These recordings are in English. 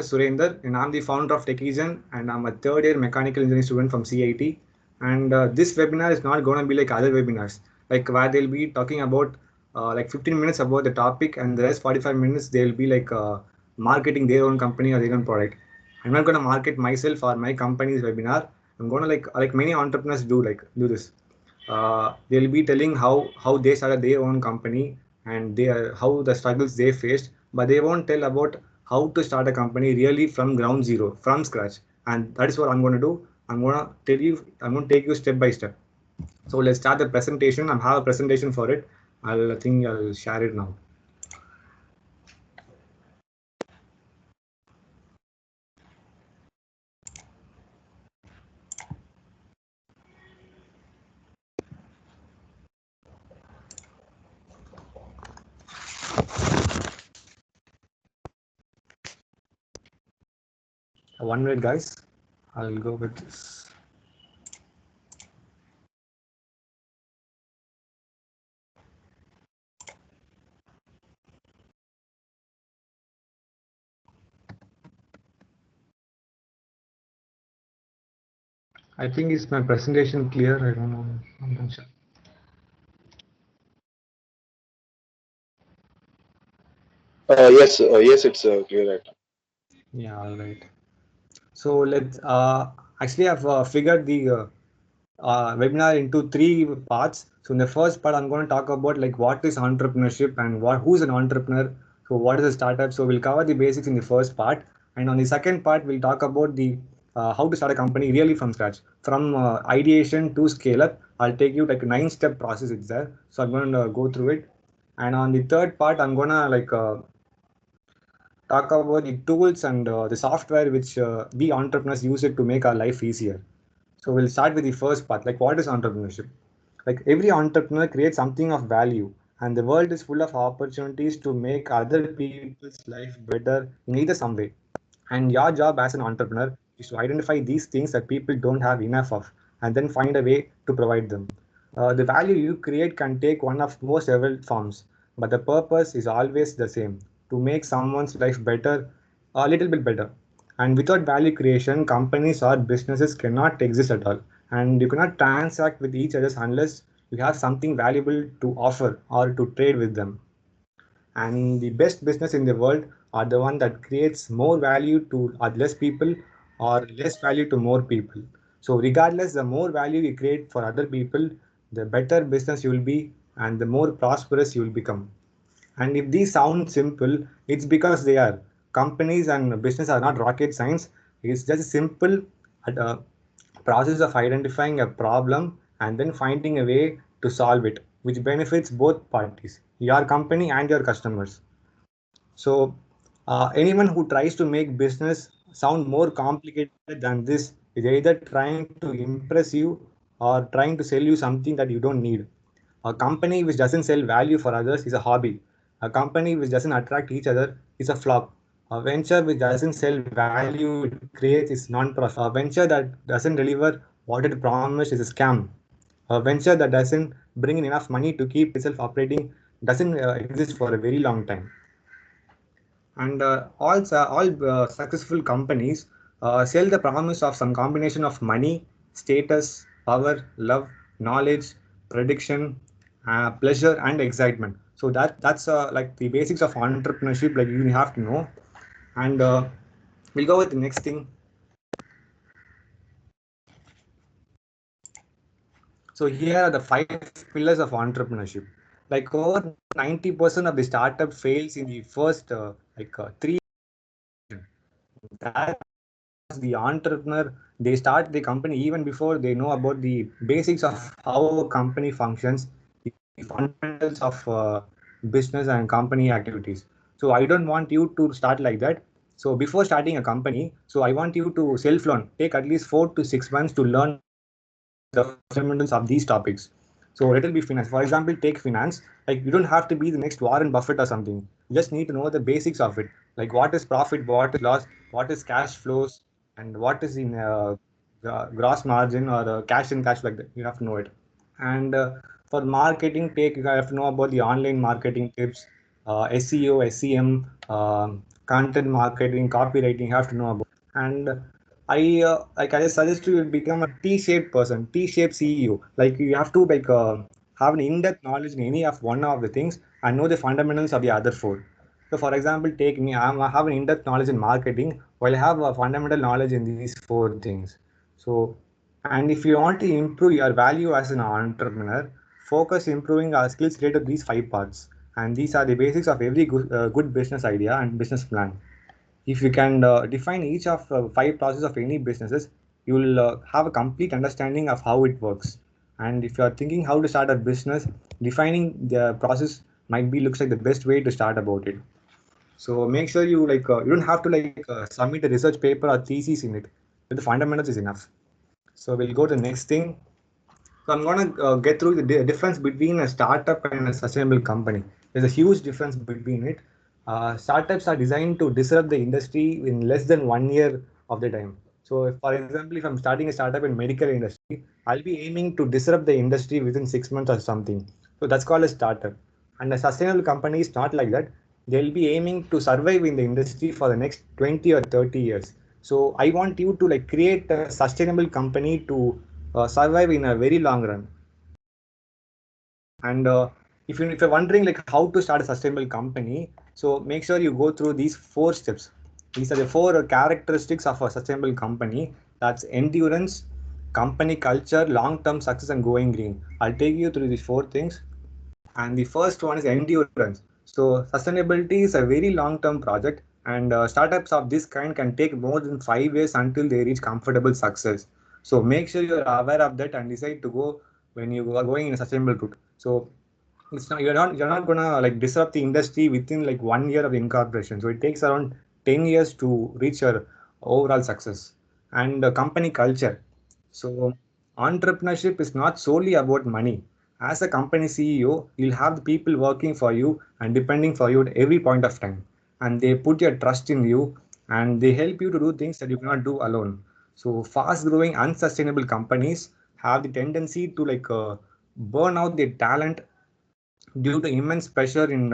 Surender, and I'm the founder of Techizen, and I'm a third year mechanical engineering student from CIT. And this webinar is not going to be like other webinars, like where they'll be talking about like 15 minutes about the topic, and the rest 45 minutes they'll be like marketing their own company or their own product. I'm not going to market myself or my company's webinar. I'm going to like many entrepreneurs do this. They'll be telling how they started their own company and how the struggles they faced, but they won't tell about how to start a company really from ground zero, from scratch. And that is what I'm going to do. I'm going to take you step by step. So let's start the presentation. I have a presentation for it. I think I'll share it now. One minute, guys. I'll go with this. I think is my presentation clear? I don't know. I'm not sure. Yes, it's clear right now. Yeah, all right. So let's actually I've figured the webinar into three parts. So in the first part, I'm going to talk about like what is entrepreneurship and who's an entrepreneur. So what is a startup? So we'll cover the basics in the first part, and on the second part, we'll talk about the how to start a company really from scratch, from ideation to scale up. I'll take you like a 9-step process. It's there, so I'm going to go through it. And on the third part, I'm gonna talk about the tools and the software which we entrepreneurs use it to make our life easier. So we'll start with the first part, like what is entrepreneurship? Like every entrepreneur creates something of value, and the world is full of opportunities to make other people's life better in either some way. And your job as an entrepreneur is to identify these things that people don't have enough of, and then find a way to provide them. The value you create can take one of most several forms, but the purpose is always the same: to make someone's life better, a little bit better. And without value creation, companies or businesses cannot exist at all. And you cannot transact with each other unless you have something valuable to offer or to trade with them. And the best business in the world are the one that creates more value to less people or less value to more people. So regardless, the more value you create for other people, the better business you will be and the more prosperous you will become. And if these sound simple, it's because they are. Companies and business are not rocket science. It's just a simple uh, process of identifying a problem and then finding a way to solve it, which benefits both parties, your company and your customers. So anyone who tries to make business sound more complicated than this is either trying to impress you or trying to sell you something that you don't need. A company which doesn't sell value for others is a hobby. A company which doesn't attract each other is a flop. A venture which doesn't sell value it creates is non-profit. A venture that doesn't deliver what it promised is a scam. A venture that doesn't bring in enough money to keep itself operating doesn't exist for a very long time. And all successful companies sell the promise of some combination of money, status, power, love, knowledge, prediction, pleasure, and excitement. So that's like the basics of entrepreneurship. Like you have to know. And we'll go with the next thing. So here are the 5 pillars of entrepreneurship. Like over 90% of the startup fails in the first 3 years. That's because the entrepreneur, they start the company even before they know about the basics of how a company functions, the fundamentals of business and company activities. So I don't want you to start like that. So before starting a company, so I want you to self learn, take at least 4 to 6 months to learn the fundamentals of these topics. So let it be finance. For example, take finance. Like you don't have to be the next Warren Buffett or something. You just need to know the basics of it. Like what is profit, what is loss, what is cash flows, and what is in gross margin or cash in cash, like that. You have to know it. And for marketing, take you have to know about the online marketing tips, SEO, SEM, content marketing, copywriting, you have to know about. And I just suggest you become a T-shaped person, T-shaped CEO. Like you have to have an in-depth knowledge in any of one of the things and know the fundamentals of the other four. So, for example, take me. I have an in-depth knowledge in marketing, while I have a fundamental knowledge in these four things. So, and if you want to improve your value as an entrepreneur, focus improving our skills related to these five parts. And these are the basics of every good business idea and business plan. If you can define each of five processes of any businesses, you will have a complete understanding of how it works. And if you are thinking how to start a business, defining the process might be looks like the best way to start about it. So make sure you don't have to submit a research paper or thesis in it. But the fundamentals is enough. So we'll go to the next thing. So I'm gonna get through the difference between a startup and a sustainable company. There's a huge difference between it. Startups are designed to disrupt the industry in less than 1 year of the time. So, if, for example, if I'm starting a startup in medical industry, I'll be aiming to disrupt the industry within 6 months or something. So that's called a startup. And a sustainable company is not like that. They'll be aiming to survive in the industry for the next 20 or 30 years. So I want you to create a sustainable company to survive in a very long run. And if you're wondering how to start a sustainable company, so make sure you go through these 4 steps. These are the 4 characteristics of a sustainable company. That's endurance, company culture, long-term success, and going green. I'll take you through these 4 things. And the first one is endurance. So sustainability is a very long-term project, and startups of this kind can take more than 5 years until they reach comfortable success. So make sure you're aware of that and decide to go when you are going in a sustainable route. So it's not you're not gonna disrupt the industry within 1 year of incorporation. So it takes around 10 years to reach your overall success. And company culture. So entrepreneurship is not solely about money. As a company CEO, you'll have the people working for you and depending for you at every point of time. And they put your trust in you and they help you to do things that you cannot do alone. So fast growing unsustainable companies have the tendency to burn out their talent due to immense pressure in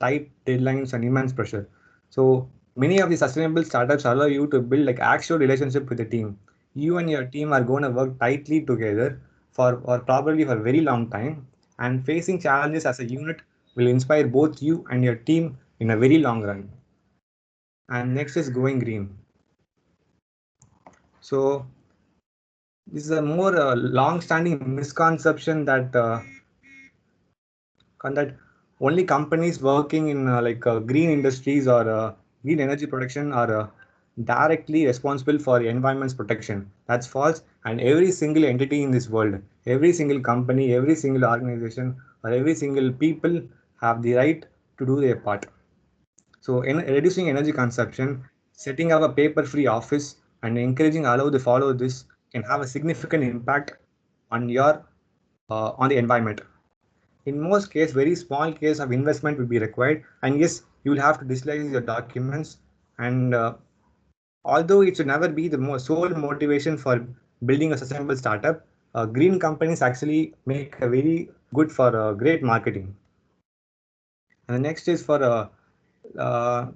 tight deadlines and immense pressure. So many of the sustainable startups allow you to build actual relationship with the team. You and your team are going to work tightly together for or probably for a very long time, and facing challenges as a unit will inspire both you and your team in a very long run. And next is going green. So this is a more long-standing misconception that only companies working in green industries or green energy production are directly responsible for environment's protection. That's false. And every single entity in this world, every single company, every single organization, or every single people have the right to do their part. So, in reducing energy consumption, setting up a paper-free office, and encouraging allow to follow this can have a significant impact on your on the environment. In most cases, very small case of investment will be required, and yes, you will have to digitalize your documents. And although it should never be the sole motivation for building a sustainable startup, green companies actually make a very good for great marketing. And the next is for uh,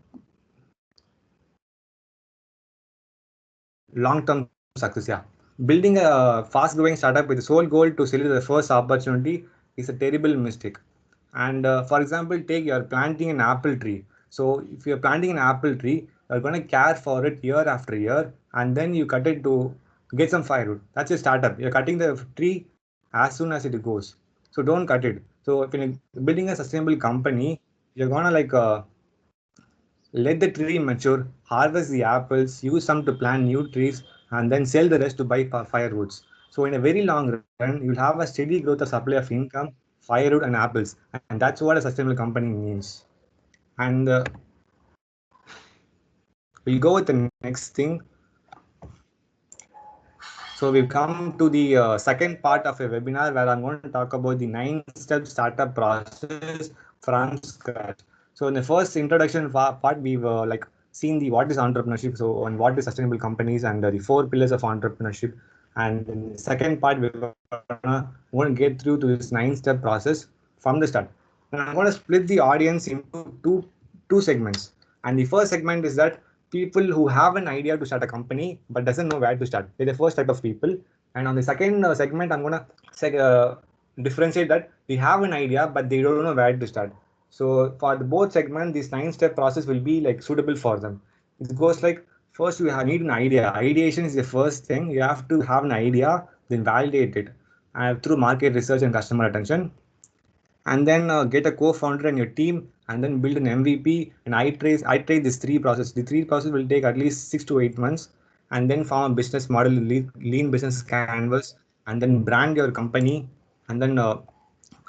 long-term success. Yeah, building a fast-growing startup with the sole goal to sell the first opportunity is a terrible mistake. And for example, take you're planting an apple tree. So if you're planting an apple tree, you're going to care for it year after year, and then you cut it to get some firewood. That's a startup. You're cutting the tree as soon as it goes. So don't cut it. So if you're building a sustainable company, you're gonna let the tree mature, harvest the apples, use some to plant new trees, and then sell the rest to buy firewoods. So in a very long run, you'll have a steady growth of supply of income, firewood, and apples, and that's what a sustainable company means. And we'll go with the next thing. So we've come to the second part of a webinar where I'm going to talk about the 9-step startup process from scratch. So in the first introduction part, we've seen the what is entrepreneurship, so and what is sustainable companies, and the 4 pillars of entrepreneurship. And in the second part, we're going to get through to this 9-step process from the start. And I'm going to split the audience into two segments. And the first segment is that people who have an idea to start a company but doesn't know where to start. They're the first type of people. And on the second segment, I'm gonna differentiate that we have an idea but they don't know where to start. So for the both segment, this 9-step process will be like suitable for them. It goes like, first you need an idea. Ideation is the first thing. You have to have an idea, then validate it through market research and customer attention, and then get a co-founder and your team, and then build an MVP and iterate this three process. The three process will take at least 6 to 8 months, and then form a business model, lean business canvas, and then brand your company, and then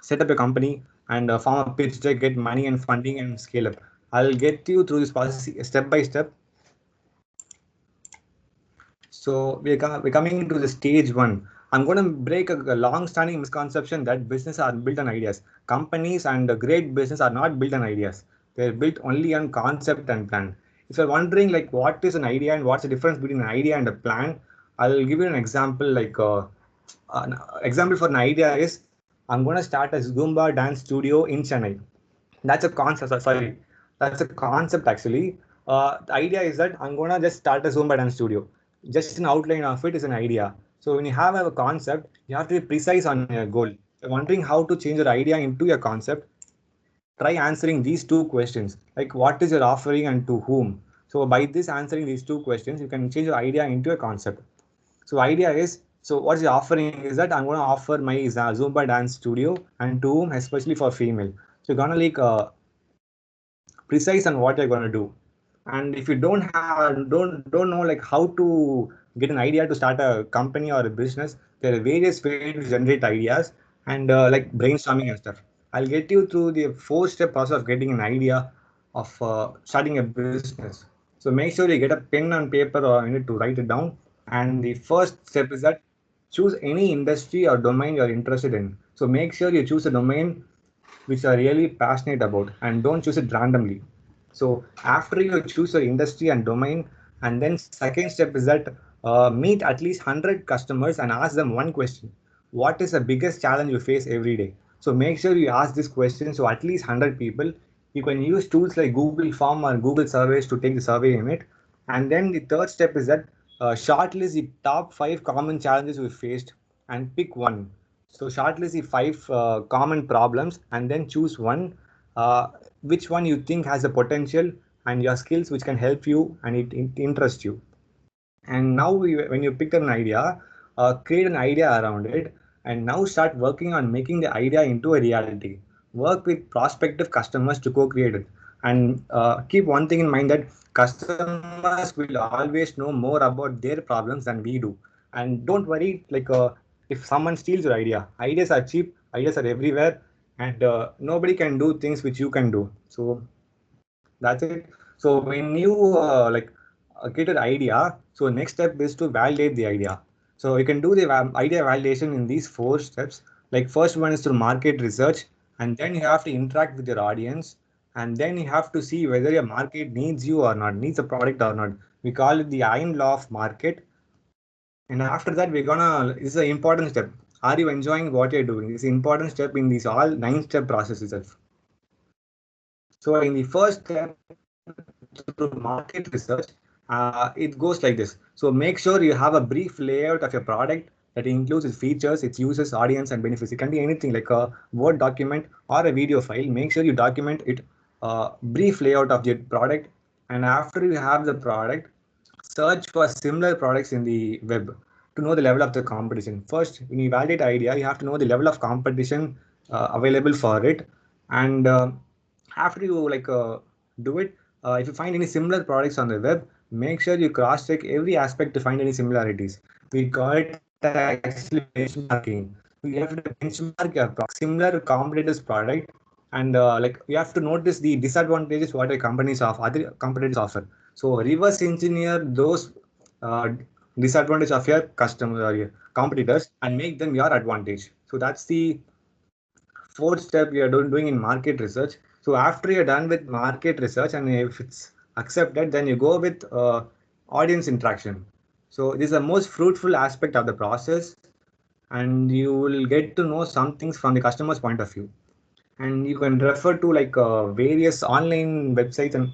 set up a company and form a pitch deck, get money and funding and scale up. I'll get you through this process step by step. So we're coming into the stage one. I'm going to break a long-standing misconception that business are built on ideas. Companies and great business are not built on ideas. They're built only on concept and plan. If you're wondering like what is an idea and what's the difference between an idea and a plan, I'll give you an example. An example for an idea is I'm going to start a Zumba dance studio in Chennai. That's a concept. Sorry, that's a concept actually. The idea is that I'm gonna just start a Zumba dance studio. Just an outline of it is an idea. So when you have a concept, you have to be precise on your goal. If you're wondering how to change your idea into your concept, try answering these two questions, like what is your offering and to whom. So by this answering these two questions, you can change your idea into a concept. So idea is, so what's the offering is that I'm going to offer my Zumba dance studio and to whom, especially for female. So you're gonna like precise on what you're going to do. And if you don't know like how to get an idea to start a company or a business, there are various ways to generate ideas and like brainstorming and stuff. I'll get you through the 4-step process of getting an idea of starting a business. So make sure you get a pen and paper or you need to write it down. And the first step is that choose any industry or domain you're interested in. So make sure you choose a domain which are really passionate about, and don't choose it randomly. So after you choose your industry and domain, and then second step is that meet at least 100 customers and ask them one question: what is the biggest challenge you face every day? So make sure you ask this question so at least 100 people. You can use tools like Google Form or Google Surveys to take the survey in it. And then the third step is that shortlist the top 5 common challenges we faced and pick one. So shortlist the 5 common problems and then choose one. Which one you think has the potential and your skills which can help you and it interests you. And now when you pick an idea, create an idea around it, and now start working on making the idea into a reality. Work with prospective customers to co-create it. And keep one thing in mind that customers will always know more about their problems than we do. And don't worry, if someone steals your idea. Ideas are cheap, ideas are everywhere, and nobody can do things which you can do. So that's it. So when you get an idea, so next step is to validate the idea. So you can do the idea validation in these 4 steps. Like first one is to market research, and then you have to interact with your audience, and then you have to see whether your market needs you or not, needs a product or not. We call it the iron law of market. And after that, this is an important step. Are you enjoying what you're doing? This is an important step in these all 9-step process itself. So in the first step, through market research, it goes like this. So make sure you have a brief layout of your product that includes its features, its users, audience, and benefits. It can be anything like a Word document or a video file. Make sure you document it, brief layout of your product. And after you have the product, search for similar products in the web to know the level of the competition. First, when you validate idea, you have to know the level of competition available for it. And after you do it, if you find any similar products on the web, make sure you cross check every aspect to find any similarities. We call it actually benchmarking. You have to benchmark your similar competitors product, and you have to notice the disadvantages what other competitors offer. So reverse engineer those uh, disadvantage of your customer or your competitors and make them your advantage. So that's the fourth step we are doing in market research. So after you're done with market research and if it's accepted, then you go with audience interaction. So this is the most fruitful aspect of the process, and you will get to know some things from the customer's point of view. And you can refer to various online websites and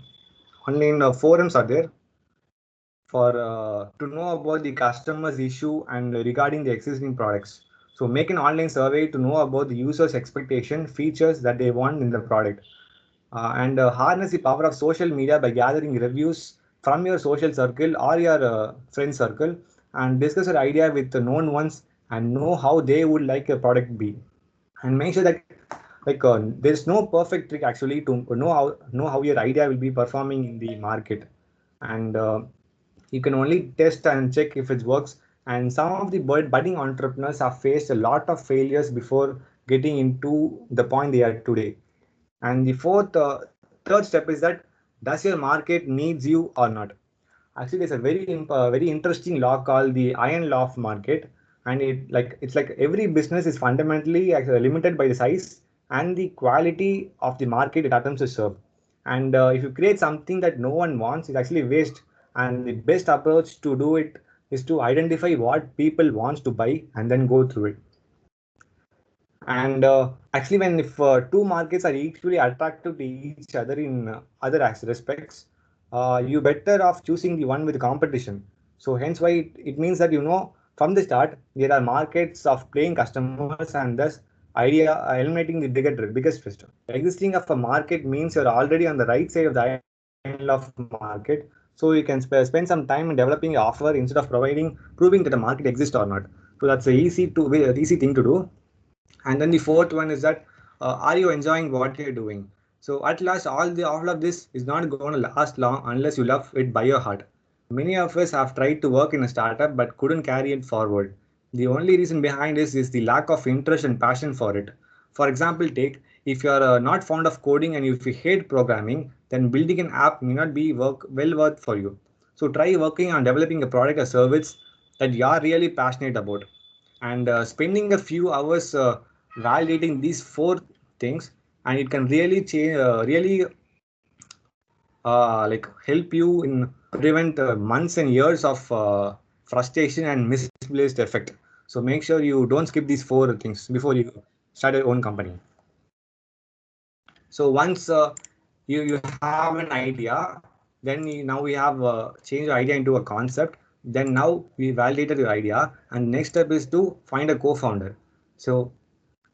online forums are there for to know about the customer's issue and regarding the existing products. So make an online survey to know about the user's expectation, features that they want in the product, and harness the power of social media by gathering reviews from your social circle or your friend circle, and discuss your idea with the known ones and know how they would like your product be, and make sure that there's no perfect trick actually to know how your idea will be performing in the market, and you can only test and check if it works. And some of the budding entrepreneurs have faced a lot of failures before getting into the point they are today. And the third step is that, does your market needs you or not? Actually, there's a very interesting law called the iron law of market, and it's like every business is fundamentally actually limited by the size and the quality of the market it attempts to serve. And if you create something that no one wants, it's actually waste. And the best approach to do it is to identify what people wants to buy and then go through it. And actually, when if two markets are equally attractive to each other in other respects, you better off choosing the one with competition. So hence why it means that from the start there are markets of playing customers, and thus idea eliminating the biggest risk. Existing of a market means you're already on the right side of the island of market, so you can spend some time in developing an offer instead of proving that the market exists or not. So that's a easy thing to do. And then the fourth one is that, are you enjoying what you're doing? So at last, all of this is not going to last long unless you love it by your heart. Many of us have tried to work in a startup but couldn't carry it forward. The only reason behind this is the lack of interest and passion for it. For example, take if you're not fond of coding and if you hate programming, then building an app may not be well worth for you. So try working on developing a product or service that you are really passionate about, and spending a few hours validating these four things, and it can really change really like help you in prevent months and years of frustration and misplaced effect. So make sure you don't skip these four things before you start your own company. So once you have an idea, then now we have changed the idea into a concept. Then now we validated your idea, and next step is to find a co-founder. So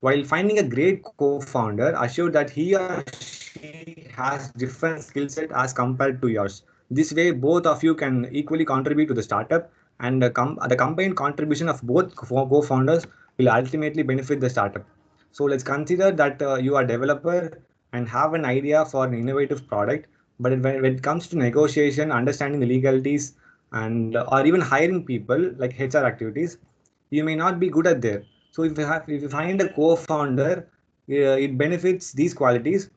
while finding a great co-founder, assure that he or she has different skill set as compared to yours. This way, both of you can equally contribute to the startup, and the combined contribution of both co-founders will ultimately benefit the startup. So let's consider that you are a developer and have an idea for an innovative product, but when it comes to negotiation, understanding the legalities, and or even hiring people like HR activities, you may not be good at there. So if you find a co-founder, it benefits these qualities,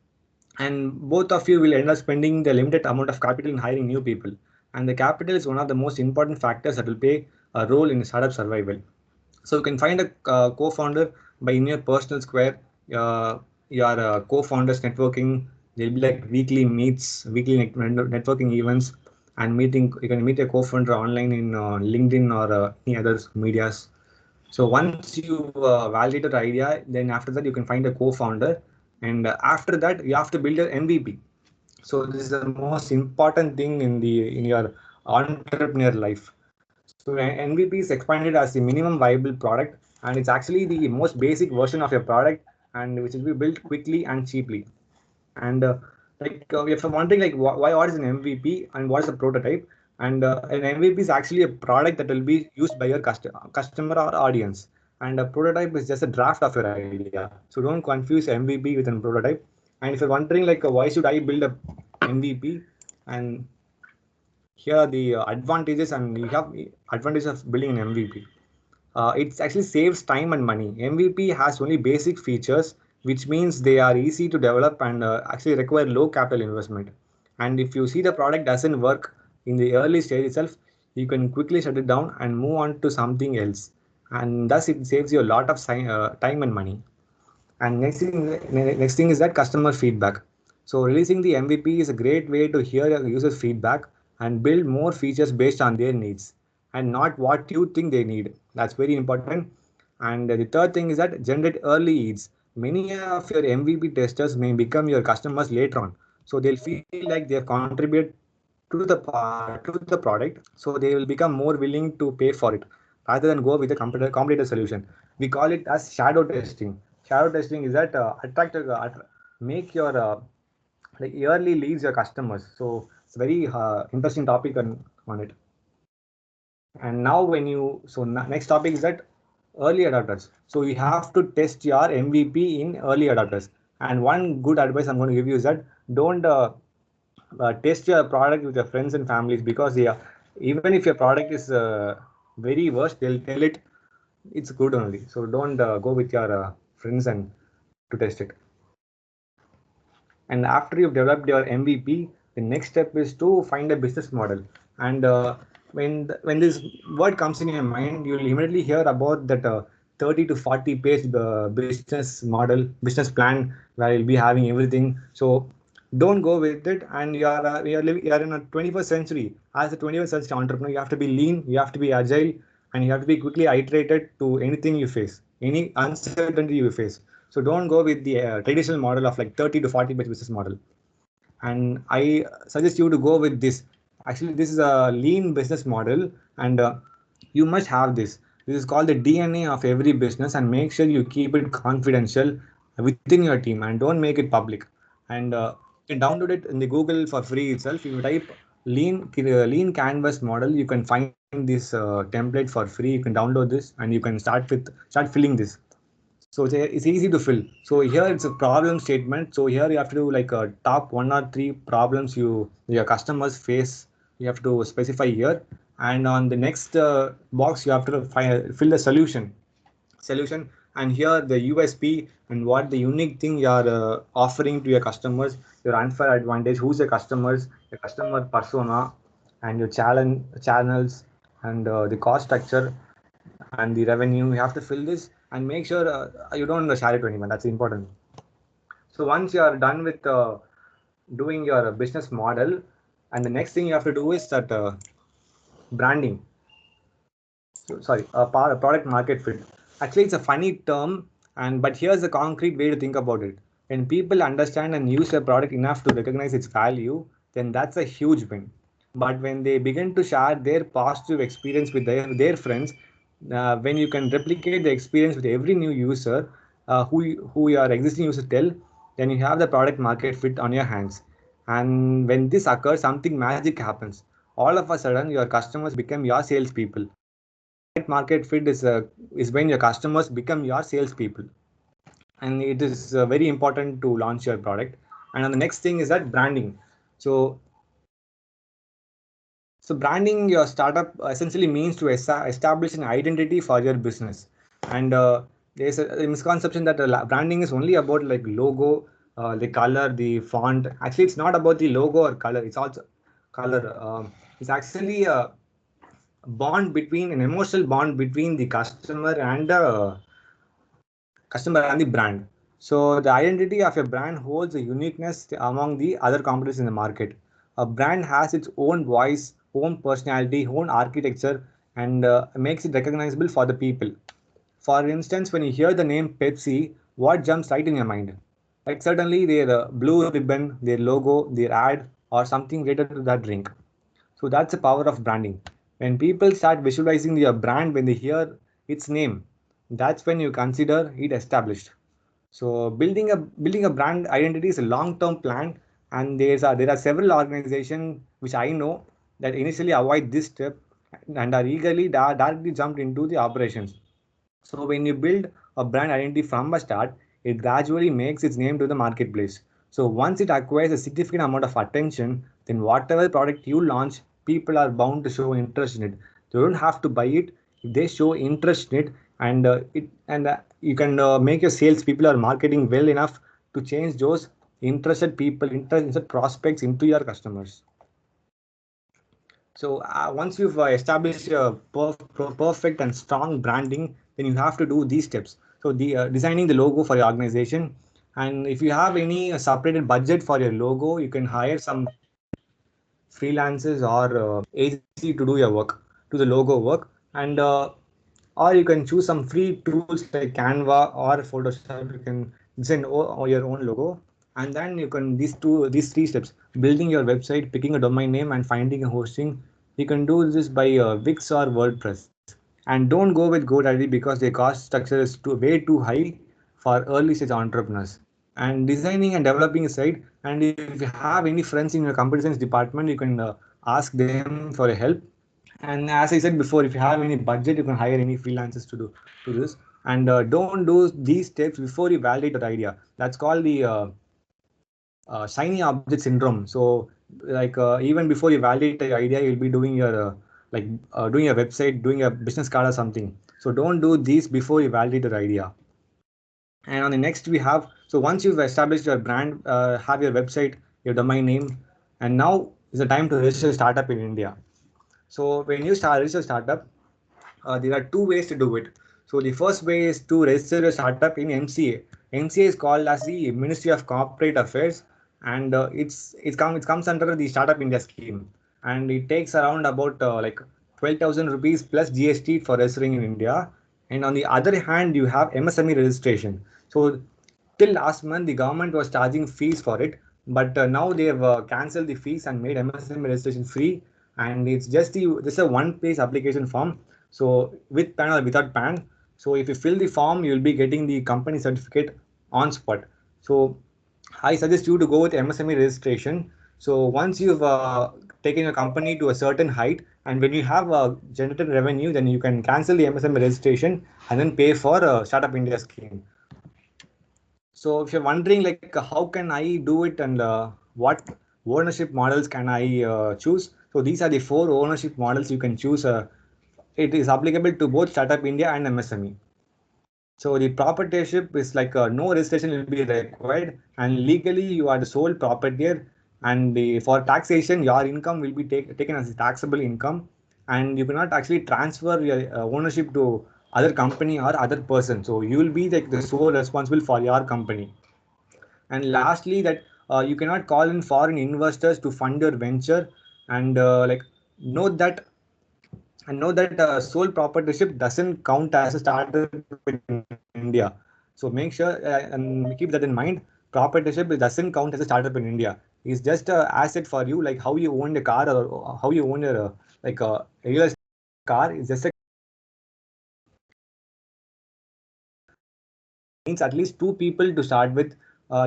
and both of you will end up spending the limited amount of capital in hiring new people. And the capital is one of the most important factors that will play a role in startup survival. So you can find a co-founder by in your personal square, uh, your co-founders networking. There'll be like weekly meets, weekly networking events, and meeting. You can meet a co-founder online in LinkedIn or any other medias. So once you validate the idea, then after that you can find a co-founder, and after that you have to build an MVP. So this is the most important thing in your entrepreneur life. So MVP is expanded as the minimum viable product, and it's actually the most basic version of your product, and which will be built quickly and cheaply. And if I'm wondering why what is an MVP and what is a prototype, and an MVP is actually a product that will be used by your customer or audience, and a prototype is just a draft of your idea. So don't confuse MVP with a prototype. And if you're wondering why should I build a MVP, and here are the advantages, and you have advantages of building an MVP. It actually saves time and money. MVP has only basic features, which means they are easy to develop and actually require low capital investment. And if you see the product doesn't work in the early stage itself, you can quickly shut it down and move on to something else. And thus it saves you a lot of time and money. And next thing is that customer feedback. So releasing the MVP is a great way to hear a user's feedback and build more features based on their needs and not what you think they need. That's very important. And the third thing is that generate early leads. Many of your MVP testers may become your customers later on. So they'll feel like they've to the product, so they will become more willing to pay for it rather than go with the competitor solution. We call it as shadow testing. Shadow testing is that make your like yearly leads your customers. So it's a very interesting topic on it. And now when you so next topic is that early adopters. So you have to test your MVP in early adopters. And one good advice I'm going to give you is that don't test your product with your friends and families, because they are, even if your product is very worst, they'll tell it it's good only. So don't go with your friends and to test it. And after you've developed your MVP, the next step is to find a business model. And when this word comes in your mind, you'll immediately hear about that 30 to 40 page business model, business plan, where you'll be having everything. So don't go with it. And you are in a 21st century. As a 21st century entrepreneur, you have to be lean, you have to be agile, and you have to be quickly iterated to anything you face, any uncertainty you face. So don't go with the traditional model of like 30 to 40 page business model. And I suggest you to go with this. Actually, this is a lean business model, and you must have this. This is called the DNA of every business, and make sure you keep it confidential within your team and don't make it public. And you can download it in the Google for free itself. If you type lean canvas model, you can find this template for free. You can download this and you can start filling this. So it's easy to fill. So here it's a problem statement. So here you have to do like a top one or three problems your customers face. You have to specify here, and on the next box you have to fill the solution, and here the USP and what the unique thing you are offering to your customers, your unfair advantage, who's your customer persona, and your channels, and the cost structure and the revenue. You have to fill this and make sure you don't share it to anyone. That's important. So once you are done with doing your business model, and the next thing you have to do is that branding. So, sorry, product market fit. Actually, it's a funny term, and but here's a concrete way to think about it. When people understand and use a product enough to recognize its value, then that's a huge win. But when they begin to share their positive experience with their friends, when you can replicate the experience with every new user who your existing users tell, then you have the product market fit on your hands. And when this occurs, something magic happens. All of a sudden, your customers become your salespeople. Market fit is when your customers become your salespeople, and it is very important to launch your product. And the next thing is that branding. So branding your startup essentially means to establish an identity for your business. And there's a misconception that branding is only about like logo, the color, the font. Actually, it's not about the logo or color. It's also color. It's actually a an emotional bond between the customer and the brand. So the identity of a brand holds a uniqueness among the other competitors in the market. A brand has its own voice, own personality, own architecture, and makes it recognizable for the people. For instance, when you hear the name Pepsi, what jumps right in your mind? Like certainly their blue ribbon, their logo, their ad, or something related to that drink. So that's the power of branding. When people start visualizing your brand when they hear its name, that's when you consider it established. So building a brand identity is a long-term plan, and there are several organizations which I know that initially avoid this step and are eagerly directly jumped into the operations. So when you build a brand identity from a start, it gradually makes its name to the marketplace. So once it acquires a significant amount of attention, then whatever product you launch, people are bound to show interest in it. They don't have to buy it. If they show interest in it, and you can make your sales people or marketing well enough to change those interested people, interested prospects into your customers. So once you've established a perfect and strong branding, then you have to do these steps. So the designing the logo for your organization, and if you have any separated budget for your logo, you can hire some freelancers or agency to do your work, do the logo work, and or you can choose some free tools like Canva or Photoshop. You can design your own logo, And then you can these three steps: building your website, picking a domain name, and finding a hosting. You can do this by Wix or WordPress. And don't go with GoDaddy because their cost structure is way too high for early stage entrepreneurs. And designing and developing a site. And if you have any friends in your computer science department, you can ask them for help. And as I said before, if you have any budget, you can hire any freelancers to this. And don't do these steps before you validate your idea. That's called the shiny object syndrome. So like even before you validate the idea, you'll be doing your doing a website, doing a business card or something. So don't do these before you validate your idea. And on the next we have, so once you've established your brand, have your website, your domain name, and now is the time to register a startup in India. So when you start register a startup, there are two ways to do it. So the first way is to register a startup in MCA. MCA is called as the Ministry of Corporate Affairs, and it comes under the Startup India scheme, and it takes around about 12,000 rupees plus GST for registering in India. And on the other hand, you have MSME registration. So till last month, the government was charging fees for it, but now they have cancelled the fees and made MSME registration free. And it's just this is a one-page application form. So with PAN or without PAN. So if you fill the form, you'll be getting the company certificate on spot. So I suggest you to go with MSME registration. So once you've taken your company to a certain height, and when you have generated revenue, then you can cancel the MSME registration and then pay for Startup India scheme. So if you're wondering like how can I do it, and what ownership models can I choose? So these are the four ownership models you can choose. It is applicable to both Startup India and MSME. So the proprietorship is like no registration will be required, and legally you are the sole proprietor. And for taxation, your income will be taken as a taxable income, and you cannot actually transfer your ownership to other company or other person. So you will be like the sole responsible for your company. And lastly, that you cannot call in foreign investors to fund your venture. And note that sole proprietorship doesn't count as a startup in India. So make sure and keep that in mind. Proprietorship doesn't count as a startup in India. It's just a asset for you, like how you own a car, or how you own your real estate. Car is just a needs at least two people to start with.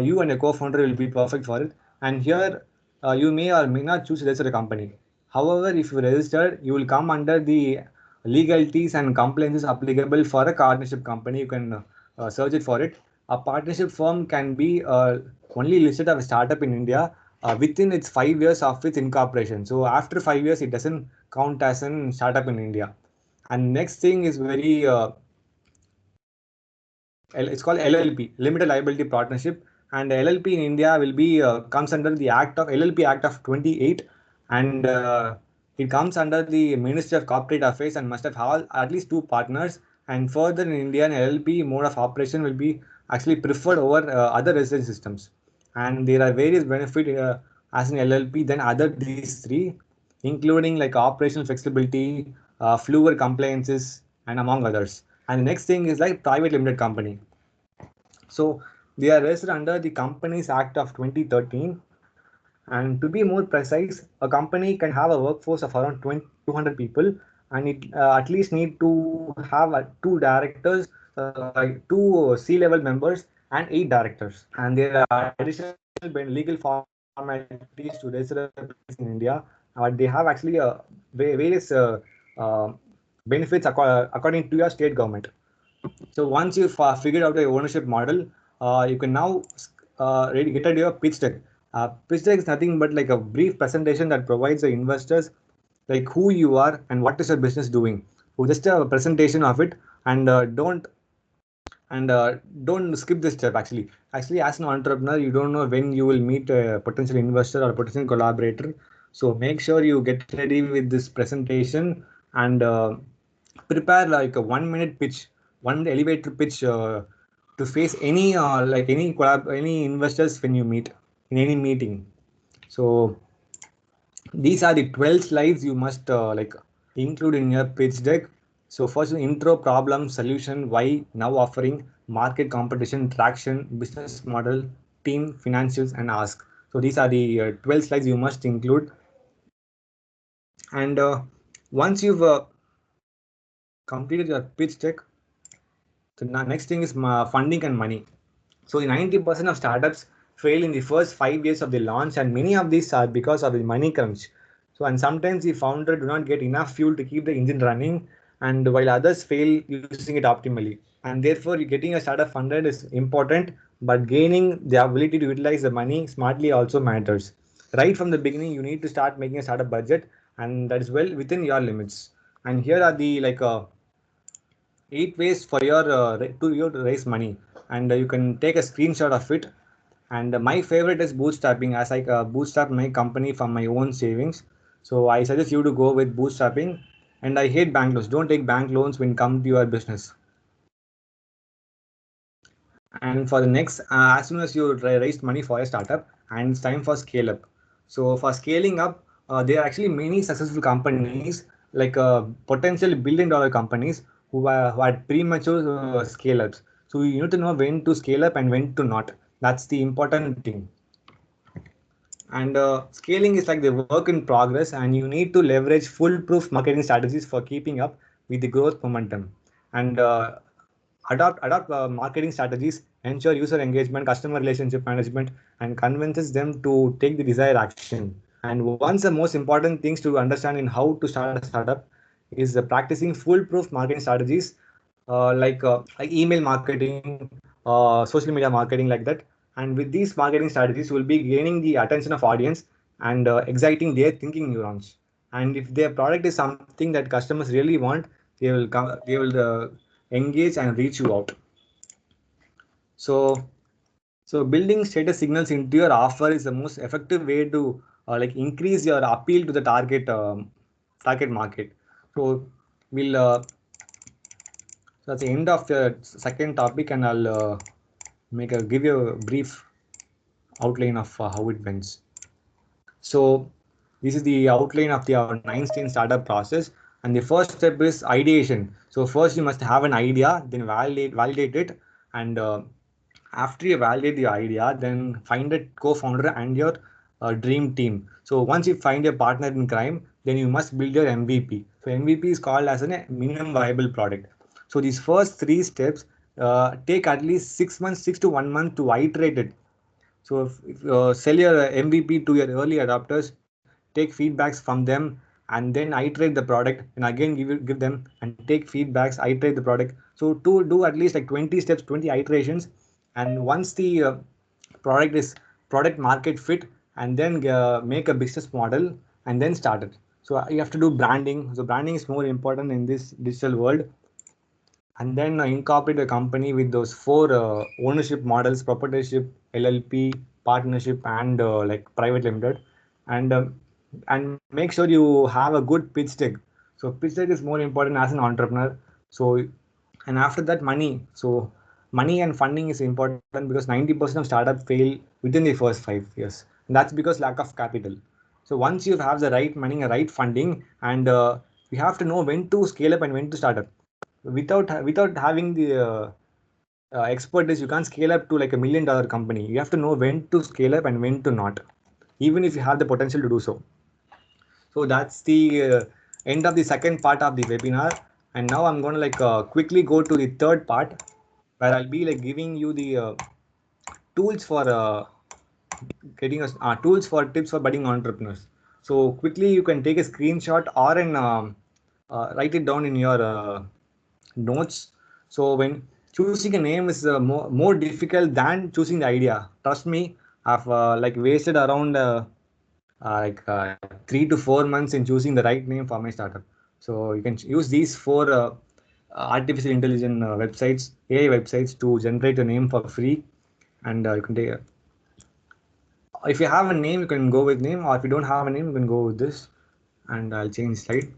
You and a co-founder will be perfect for it. And here, you may or may not choose to register a company. However, if you register, you will come under the legalities and compliances applicable for a partnership company. You can search it for it. A partnership firm can be only listed as a startup in India within its 5 years of its incorporation. So after 5 years, it doesn't count as a startup in India. And next thing is very it's called LLP, Limited Liability Partnership, and LLP in India will be comes under the LLP Act of 28, and it comes under the Ministry of Corporate Affairs and must have all, at least two partners. And further, in India, an LLP mode of operation will be actually preferred over other resident systems. And there are various benefits as an LLP than other these three, including like operational flexibility, fewer compliances, and among others. And the next thing is like private limited company. So they are registered under the Companies Act of 2013. And to be more precise, a company can have a workforce of around 200 people, and it at least need to have two directors, two C-level members, and 8 directors. And there are additional legal formalities to register a business in India. They have actually various uh, benefits according to your state government. So once you've figured out the ownership model, you can now ready get your pitch deck. Pitch deck is nothing but like a brief presentation that provides the investors like who you are and what is your business doing. So just a presentation of it, and don't skip this step. Actually, as an entrepreneur, you don't know when you will meet a potential investor or potential collaborator. So make sure you get ready with this presentation, and prepare like a 1 minute pitch, one elevator pitch to face any any investors when you meet in any meeting. So these are the 12 slides you must include in your pitch deck. So first, intro, problem, solution, why, now offering, market, competition, traction, business model, team, financials, and ask. So these are the 12 slides you must include. And once you've completed your pitch deck, the next thing is funding and money. So 90% of startups fail in the first 5 years of the launch, and many of these are because of the money crunch. So and sometimes the founder do not get enough fuel to keep the engine running, and while others fail using it optimally. And therefore, getting a startup funded is important, but gaining the ability to utilize the money smartly also matters. Right from the beginning, you need to start making a startup budget, and that is well within your limits. And here are the 8 ways for your to you to raise money, and you can take a screenshot of it. And my favorite is bootstrapping, as I bootstrap my company from my own savings. So I suggest you to go with bootstrapping. And I hate bank loans. Don't take bank loans when come to your business. And for the next, as soon as you raised money for a startup, and it's time for scale up. So for scaling up, there are actually many successful companies, like potential billion-dollar companies who had premature scale ups. So you need to know when to scale up and when to not. That's the important thing. And scaling is like the work in progress, and you need to leverage foolproof marketing strategies for keeping up with the growth momentum. And adopt marketing strategies, ensure user engagement, customer relationship management, and convinces them to take the desired action. And once the most important things to understand in how to start a startup is practicing foolproof marketing strategies, like email marketing, social media marketing, like that. And with these marketing strategies, you will be gaining the attention of audience and exciting their thinking neurons. And if their product is something that customers really want, they will come, they will engage and reach you out. So, so building status signals into your offer is the most effective way to increase your appeal to the target market. So we'll so at the end of the second topic, and I'll give you a brief outline of how it went. So this is the outline of the our 9-stage startup process. And the first step is ideation. So first you must have an idea, then validate it, and after you validate the idea, then find a co-founder and your dream team. So once you find your partner in crime, then you must build your MVP. So MVP is called as a minimum viable product. So these first three steps take at least 6 months, 6 to 1 month to iterate it. So if sell your MVP to your early adopters, take feedbacks from them, and then iterate the product, and again give them and take feedbacks, iterate the product. So to do at least like 20 steps, 20 iterations, and once the product is product market fit, and then make a business model and then start it. So you have to do branding. So branding is more important in this digital world. And then incorporate the company with those four ownership models: proprietorship, LLP, partnership, and like private limited. And um, and make sure you have a good pitch deck. So pitch deck is more important as an entrepreneur. So and after that, money. So money and funding is important because 90% of startups fail within the first 5 years. And that's because lack of capital. So once you have the right money and right funding, and you have to know when to scale up and when to start up. Without having the expertise, you can't scale up to like $1 million company. You have to know when to scale up and when to not, even if you have the potential to do so. So that's the end of the second part of the webinar. And now I'm going to quickly go to the third part, where I'll be like giving you the tools for getting us tools for tips for budding entrepreneurs. So quickly, you can take a screenshot or an write it down in your notes. So when choosing a name is more difficult than choosing the idea. Trust me, I've wasted around 3 to 4 months in choosing the right name for my startup. So you can use these four artificial intelligence websites, AI websites, to generate a name for free. And you can take if you have a name, you can go with name, or if you don't have a name, you can go with this. And I'll change slide.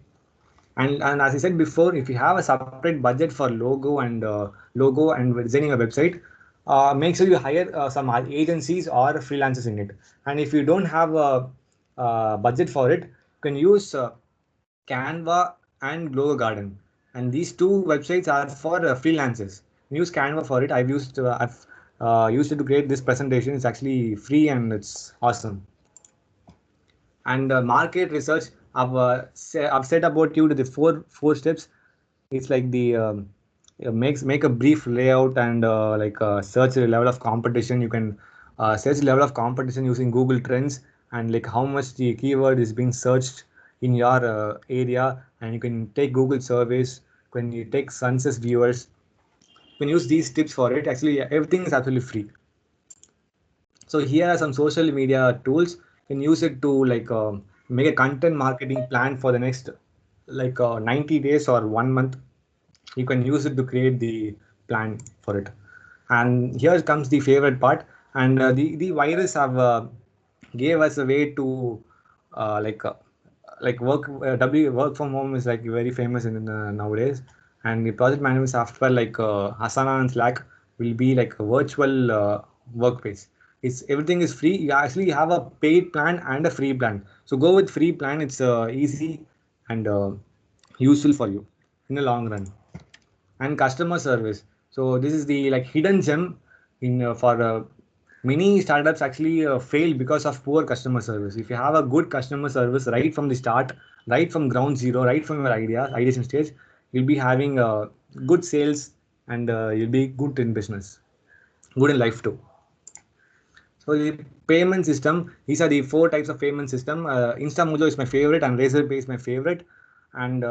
And as I said before, if you have a separate budget for logo and designing a website, make sure you hire some agencies or freelancers in it. And if you don't have a budget for it, you can use Canva and Logo Garden. And these two websites are for freelancers. Use Canva for it. I've used to create this presentation. It's actually free and it's awesome. And market research, I've said about you to the four steps. It's like the make a brief layout and search the level of competition. You can search the level of competition using Google Trends, and like how much the keyword is being searched in your area, and you can take Google surveys. When you take census viewers, you can use these tips for it. Actually, everything is absolutely free. So here are some social media tools. You can use it to make a content marketing plan for the next 90 days or 1 month. You can use it to create the plan for it. And here comes the favorite part. And the virus have gave us a way to uh, like uh, work work from home is like very famous in nowadays. And the project management software like Asana and Slack will be like a virtual workplace. It's everything is free. You actually have a paid plan and a free plan. So go with free plan. It's easy and useful for you in the long run. And customer service. So this is the like hidden gem in for many startups actually fail because of poor customer service. If you have a good customer service right from the start, right from ground zero, right from your ideation stage, you'll be having good sales and you'll be good in business, good in life too. So the payment system, these are the four types of payment system. InstaMojo is my favorite and Razorpay is my favorite. And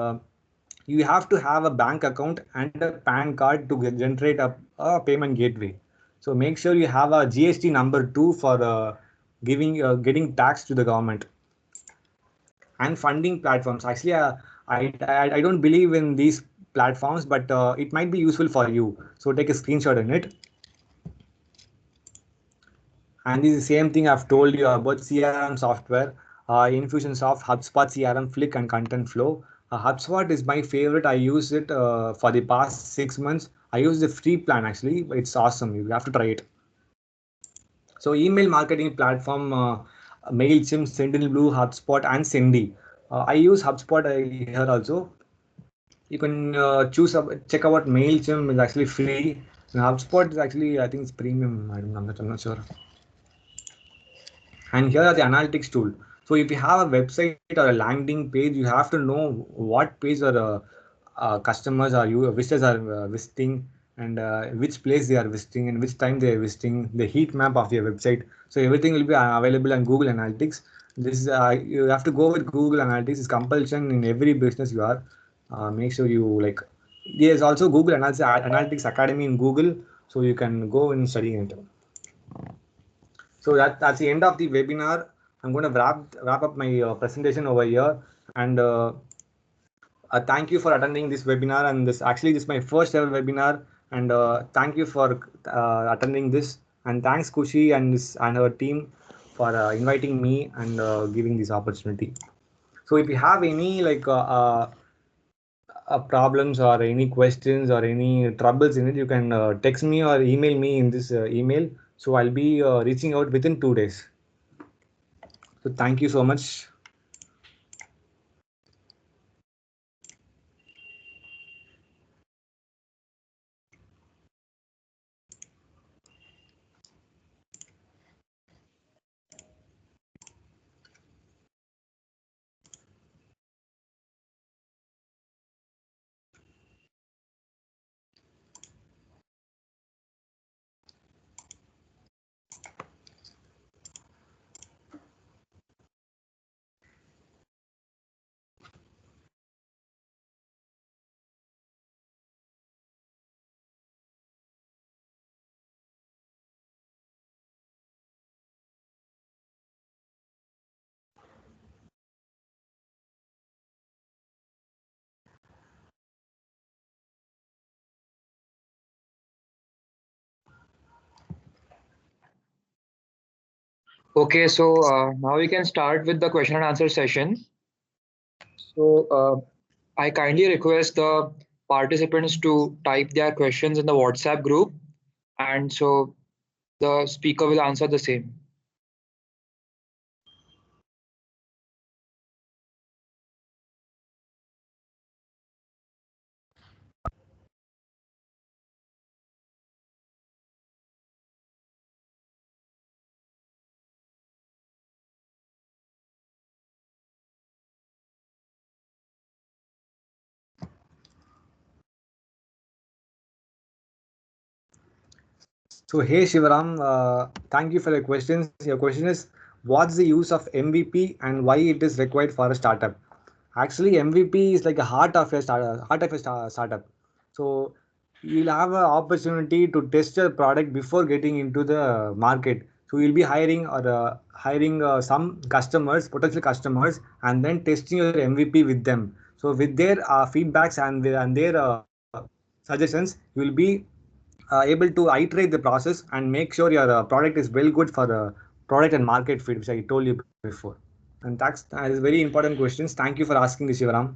you have to have a bank account and a PAN card to generate a payment gateway. So make sure you have a GST number too for giving getting tax to the government. And funding platforms. Actually, I don't believe in these platforms, but it might be useful for you. So take a screenshot in it. And this is the same thing I've told you about CRM software, Infusionsoft, HubSpot CRM, Flick, and Content Flow. HubSpot is my favorite. I use it for the past 6 months. I use the free plan actually. It's awesome. You have to try it. So email marketing platform, MailChimp, Sentinelblue, HubSpot, and Sendy. I use HubSpot here also. You can check out MailChimp is actually free. And HubSpot is actually I think it's premium. I'm not sure. And here are the analytics tool. So if you have a website or a landing page, you have to know what page or customers are you visitors are visiting, and which place they are visiting and which time they are visiting, the heat map of your website. So everything will be available on Google Analytics. This you have to go with Google Analytics. It's compulsion in every business you are. Make sure you like. There's also Google Analytics Academy in Google, so you can go and study it. So that's the end of the webinar. I'm going to wrap up my presentation over here. And thank you for attending this webinar. And this is my first ever webinar. And thank you for attending this. And thanks Kushi and her team for inviting me and giving this opportunity. So if you have any problems or any questions or any troubles in it, you can text me or email me in this email. So I'll be reaching out within 2 days. So thank you so much. Okay, so now we can start with the question and answer session. So I kindly request the participants to type their questions in the WhatsApp group, and so the speaker will answer the same. So hey Shivaram, thank you for your questions. Your question is, what's the use of MVP and why it is required for a startup? Actually, MVP is like a startup. So you'll have an opportunity to test your product before getting into the market. So you'll be hiring some customers, potential customers, and then testing your MVP with them. So with their feedbacks and their suggestions, you'll be able to iterate the process and make sure your product is well good for the product and market fit, which I told you before. And that is very important questions. Thank you for asking this, Shivaram.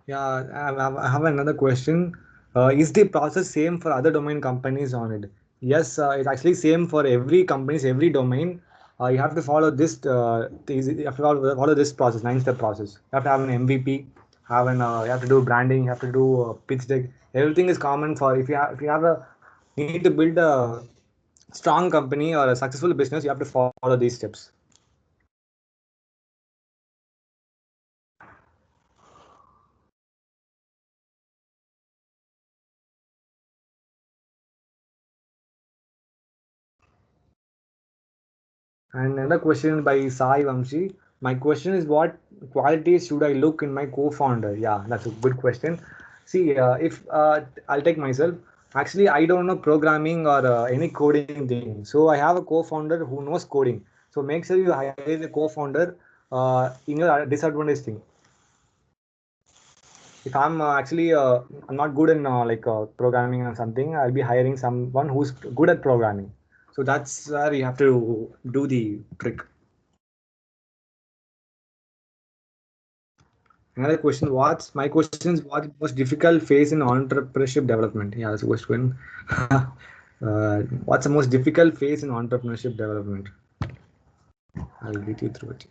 Yeah, I have another question. Is the process same for other domain companies on it? Yes, it's actually same for every companies, every domain. You have to follow this. You have to follow this process, nine-step process. You have to have an MVP, you have to do branding, you have to do pitch deck. Everything is common for if you have a you need to build a strong company or a successful business. You have to follow these steps. And another question by Sai Vamshi. My question is, what qualities should I look in my co-founder? Yeah, that's a good question. See, if I'll take myself, actually, I don't know programming or any coding thing. So I have a co-founder who knows coding. So make sure you hire the co-founder in your disadvantage thing. If I'm not good in programming or something, I'll be hiring someone who's good at programming. So that's where you have to do the trick. Another question, what's my question is what's the most difficult phase in entrepreneurship development? Yeah, that's a question. What's the most difficult phase in entrepreneurship development? I'll get you through it.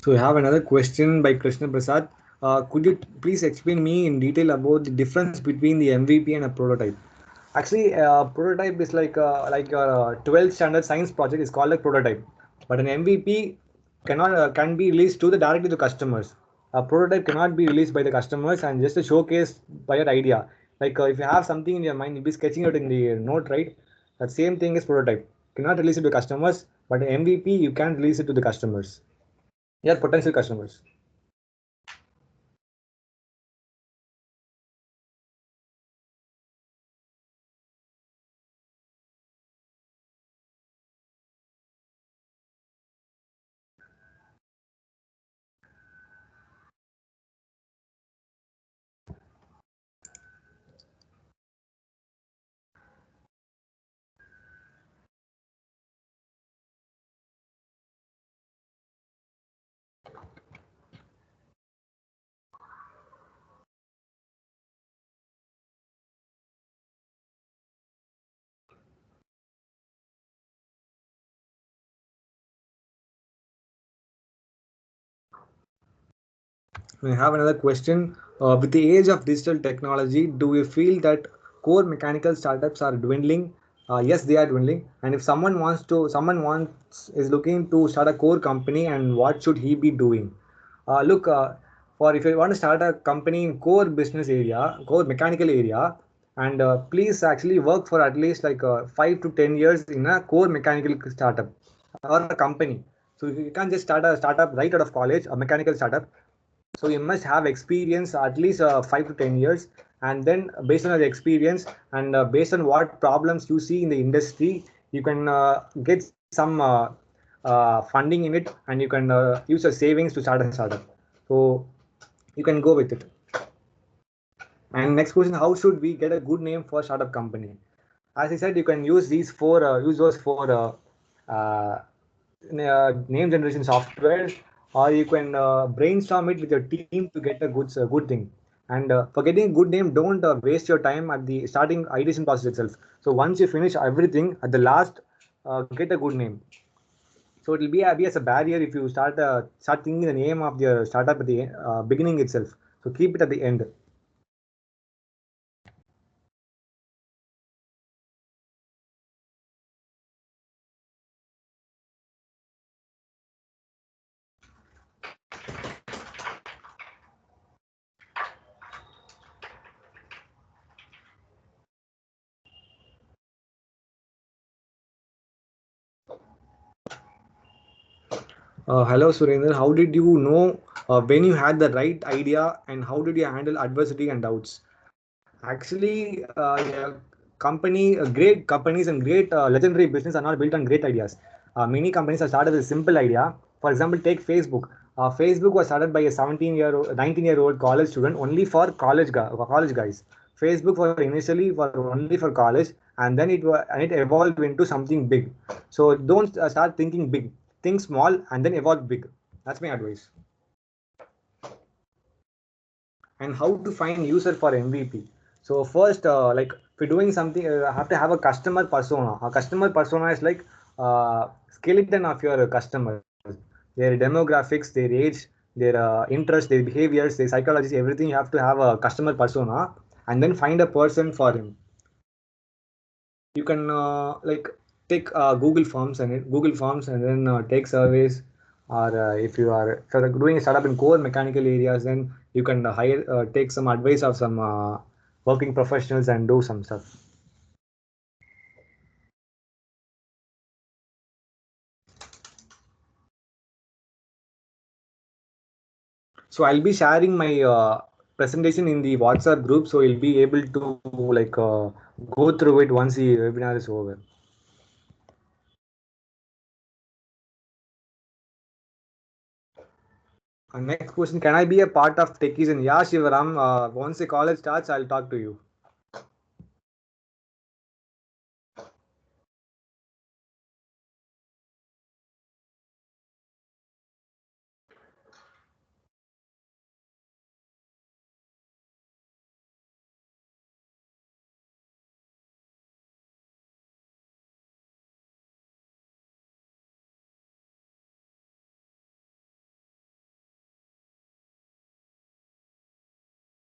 So we have another question by Krishna Prasad. Could you please explain me in detail about the difference between the MVP and a prototype? Actually, prototype is like a 12th standard science project is called a prototype, but an MVP can be released to the directly to customers. A prototype cannot be released by the customers and just a showcase by your idea. Like if you have something in your mind, you'll be sketching it in the note, right? That same thing is prototype. Cannot release it to customers, but MVP you can release it to the customers. Yeah, potential customers. I have another question. With the age of digital technology, do you feel that core mechanical startups are dwindling? Yes, they are dwindling. And if someone wants is looking to start a core company, and what should he be doing? Look, for if you want to start a company in core business area, core mechanical area, And please actually work for at least like 5 to 10 years in a core mechanical startup or a company. So you can't just start a startup right out of college, a mechanical startup. So you must have experience at least 5 to 10 years, and then based on the experience and based on what problems you see in the industry, you can get some funding in it, and you can use your savings to start a startup. So you can go with it. And next question: how should we get a good name for startup company? As I said, you can use those four uh, name generation software, or you can brainstorm it with your team to get a good thing. And for getting a good name, don't waste your time at the starting ideation process itself. So once you finish everything at the last, get a good name. So it will be as a barrier if you start thinking the name of your startup at the beginning itself. So keep it at the end. Hello, Surendra. How did you know when you had the right idea, and how did you handle adversity and doubts? Actually, great companies and great legendary business are not built on great ideas. Many companies are started with a simple idea. For example, take Facebook. Facebook was started by a 17-year-old, 19-year-old college student only for college guys. Facebook was initially for only for college, and then it evolved into something big. So don't start thinking big. Think small and then evolve big. That's my advice. And how to find user for MVP. So first, like if you're doing something, have to have a customer persona. A customer persona is like skeleton of your customers, their demographics, their age, their interests, their behaviors, their psychology, everything. You have to have a customer persona, and then find a person for him. You can like take Google Forms, and then take surveys. Or if you're doing a startup in core mechanical areas, then you can take some advice of some working professionals and do some stuff. So I'll be sharing my presentation in the WhatsApp group, so you'll be able to like go through it once the webinar is over. Next question: can I be a part of Techies? And yeah, Shivaram, once the college starts, I'll talk to you.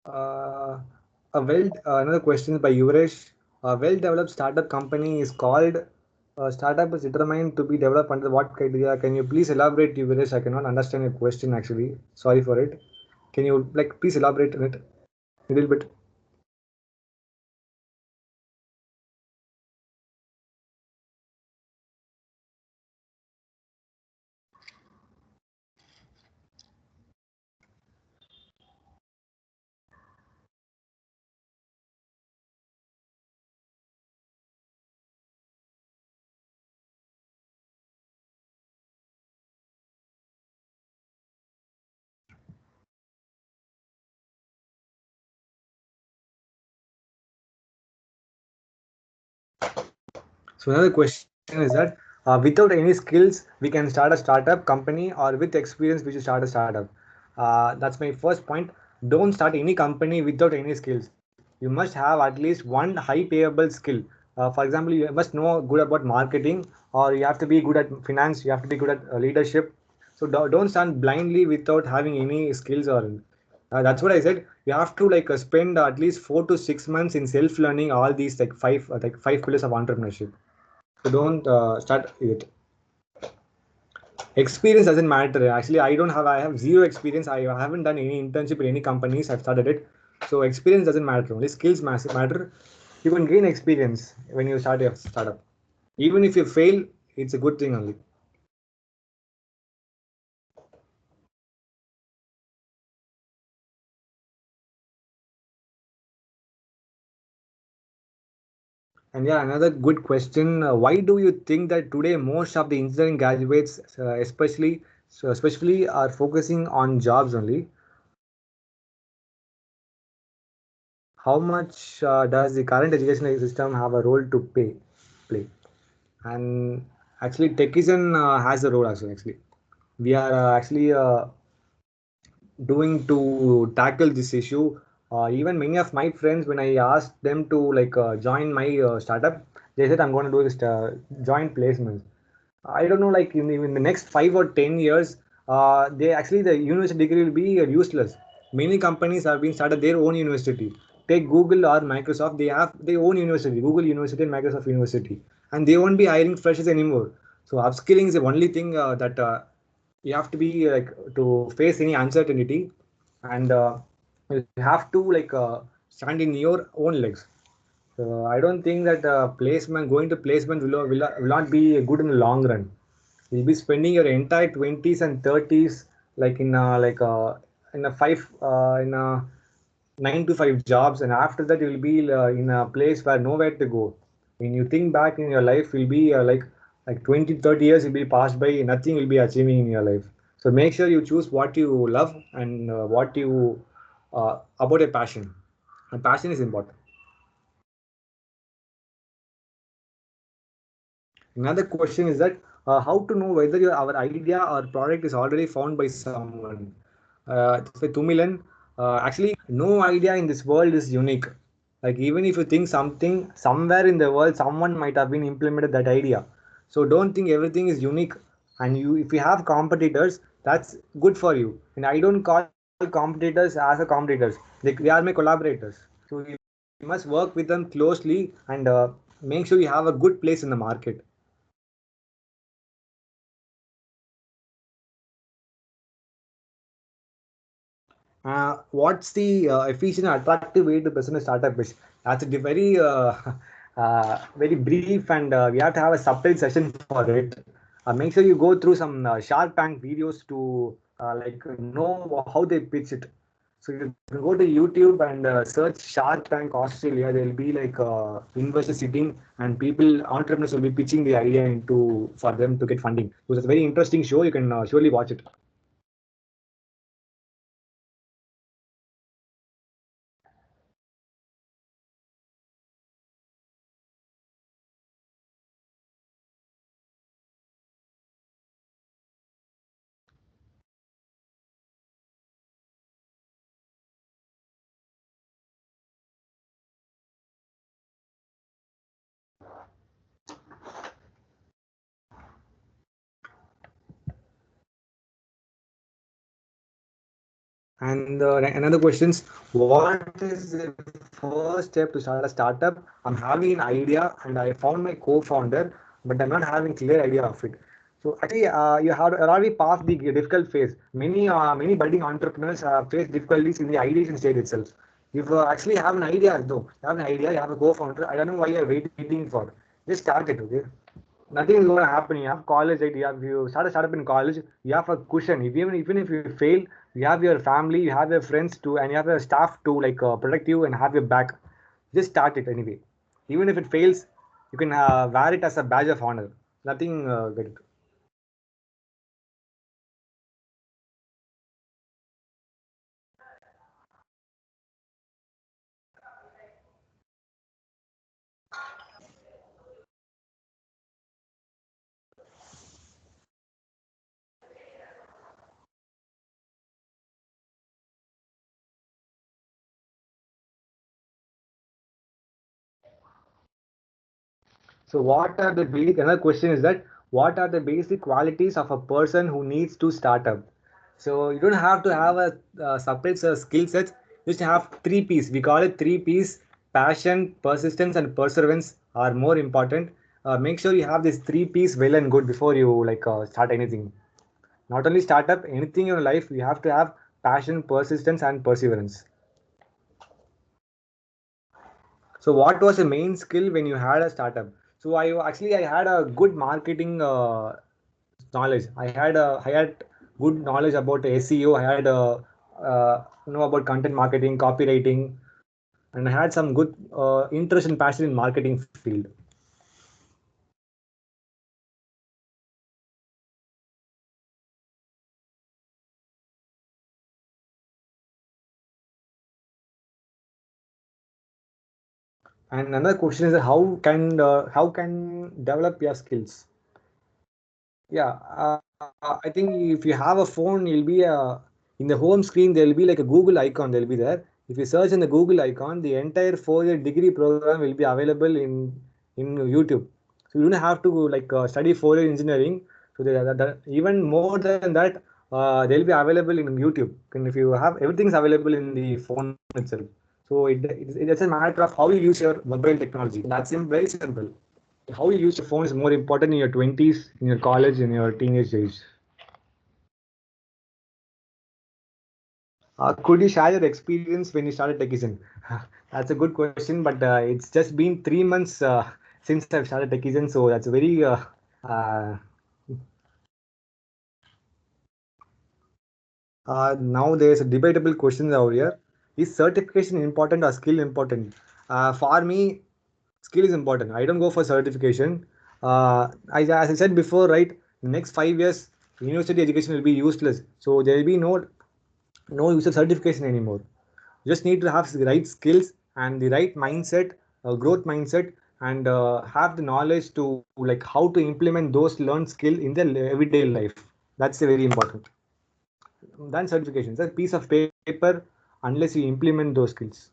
Uh, Another question by Yuresh. A well-developed startup company is called startup is determined to be developed under what criteria? Can you please elaborate, Yuresh? I cannot understand your question actually. Sorry for it. Can you like please elaborate on it a little bit? So another question is that without any skills, we can start a startup company, or with experience, we should start a startup. That's my first point. Don't start any company without any skills. You must have at least one high payable skill. For example, you must know good about marketing, or you have to be good at finance. You have to be good at leadership. So don't start blindly without having any skills or that's what I said. You have to like spend at least 4 to 6 months in self learning all these like five pillars of entrepreneurship. So don't start it. Experience doesn't matter. Actually, I have zero experience. I haven't done any internship in any companies. I've started it. So experience doesn't matter. Only skills matter. You can gain experience when you start a startup. Even if you fail, it's a good thing only. And yeah, another good question. Why do you think that today most of the engineering graduates, especially, are focusing on jobs only? How much does the current educational system have a role to play? And actually, Techism has a role as well. Actually, we are actually doing to tackle this issue. Even many of my friends, when I asked them to join my startup, they said I'm going to do this joint placements. I don't know, like in the next 5 or 10 years, they actually the university degree will be useless. Many companies have been started their own university. Take Google or Microsoft, they have their own university, Google University and Microsoft University, and they won't be hiring freshers anymore. So upskilling is the only thing that you have to be like to face any uncertainty, and you have to stand in your own legs. So I don't think that placement going to placement will not be good in the long run. You'll be spending your entire 20s and 30s like in a five in a 9 to 5 jobs, and after that you'll be in a place where nowhere to go. When you think back in your life, will be like 20, 30 years will be passed by, nothing will be achieving in your life. So make sure you choose what you love and what you about your passion. And passion is important. Another question is that how to know whether our idea or product is already found by someone. Just like Tumilan, actually, no idea in this world is unique. Like even if you think something somewhere in the world, someone might have been implemented that idea. So don't think everything is unique. And you, if you have competitors, that's good for you. And I don't call competitors as a competitors. They are my collaborators. So you must work with them closely and make sure you have a good place in the market. What's the efficient and attractive way to present a startup pitch? That's a very very brief, and we have to have a subtle session for it. Make sure you go through some Shark Tank videos to know how they pitch it. So you can go to YouTube and search Shark Tank Australia. There will be investors sitting and people, entrepreneurs will be pitching the idea into for them to get funding. So it's a very interesting show. You can surely watch it. And another questions, what is the first step to start a startup? I'm having an idea and I found my co-founder, but I'm not having clear idea of it. So actually, you have already passed the difficult phase. Many budding entrepreneurs face difficulties in the ideation stage itself. If you actually have an idea, though, you have an idea, you have a co-founder, I don't know why you're waiting for. Just start it, okay? Nothing is going to happen. You have college, right? You start a startup in college. You have a cushion. Even if you fail, you have your family, you have your friends too, and you have your staff to protect you and have your back. Just start it anyway. Even if it fails, you can wear it as a badge of honor. Nothing good. So what are the basic, another question is that what are the basic qualities of a person who needs to start up? So you don't have to have a separate skill set. Just have three P's. We call it three P's. Passion, persistence, and perseverance are more important. Make sure you have these three P's well and good before you start anything. Not only startup, anything in your life, you have to have passion, persistence, and perseverance. So what was the main skill when you had a startup? So I had a good marketing knowledge. I had good knowledge about SEO. I had know about content marketing, copywriting, and I had some good interest and passion in marketing field. And another question is how can develop your skills? Yeah, I think if you have a phone, you'll be in the home screen. There'll be like a Google icon. They'll be there. If you search in the Google icon, the entire 4-year degree program will be available in YouTube. So you don't have to like study 4-year engineering. So even more than that, they'll be available in YouTube. And if you have everything's available in the phone itself. So it's a matter of how you use your mobile technology. That's very simple. How you use your phone is more important in your 20s, in your college, in your teenage age. Could you share your experience when you started Techizin? That's a good question, but it's just been 3 months since I've started Techizin, so that's a very uh, now there's a debatable question over here. Is certification important or skill important? For me, skill is important. I don't go for certification. As I said before, right? Next 5 years, university education will be useless. So there will be no use of certification anymore. You just need to have the right skills and the right mindset, growth mindset, and have the knowledge to like how to implement those learned skill in the everyday life. That's very important. Then certification, it's a piece of paper unless you implement those skills.